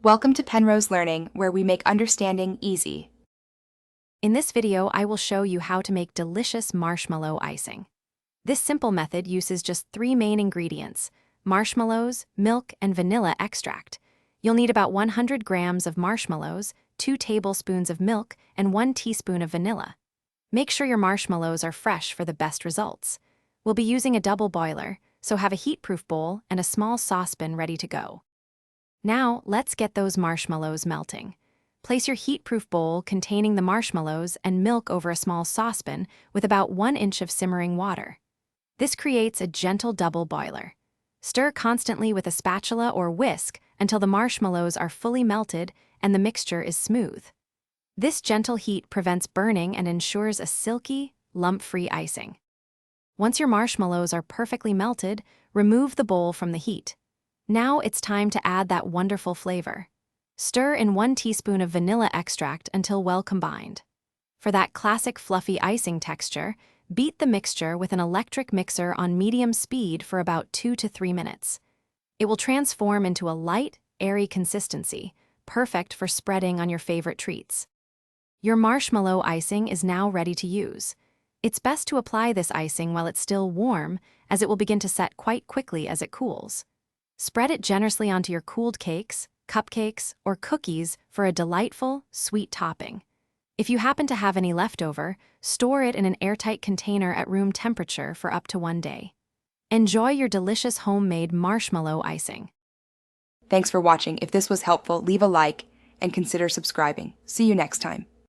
Welcome to Penrose Learning, where we make understanding easy. In this video, I will show you how to make delicious marshmallow icing. This simple method uses just 3 main ingredients: marshmallows, milk, and vanilla extract. You'll need about 100 grams of marshmallows, 2 tablespoons of milk, and 1 teaspoon of vanilla. Make sure your marshmallows are fresh for the best results. We'll be using a double boiler, so have a heat-proof bowl and a small saucepan ready to go. Now, let's get those marshmallows melting. Place your heat-proof bowl containing the marshmallows and milk over a small saucepan with about 1 inch of simmering water. This creates a gentle double boiler. Stir constantly with a spatula or whisk until the marshmallows are fully melted and the mixture is smooth. This gentle heat prevents burning and ensures a silky, lump-free icing. Once your marshmallows are perfectly melted, remove the bowl from the heat. Now it's time to add that wonderful flavor. Stir in 1 teaspoon of vanilla extract until well combined. For that classic fluffy icing texture, beat the mixture with an electric mixer on medium speed for about 2 to 3 minutes. It will transform into a light, airy consistency, perfect for spreading on your favorite treats. Your marshmallow icing is now ready to use. It's best to apply this icing while it's still warm, as it will begin to set quite quickly as it cools. Spread it generously onto your cooled cakes, cupcakes, or cookies for a delightful, sweet topping. If you happen to have any leftover, store it in an airtight container at room temperature for up to 1 day. Enjoy your delicious homemade marshmallow icing. Thanks for watching. If this was helpful, leave a like and consider subscribing. See you next time.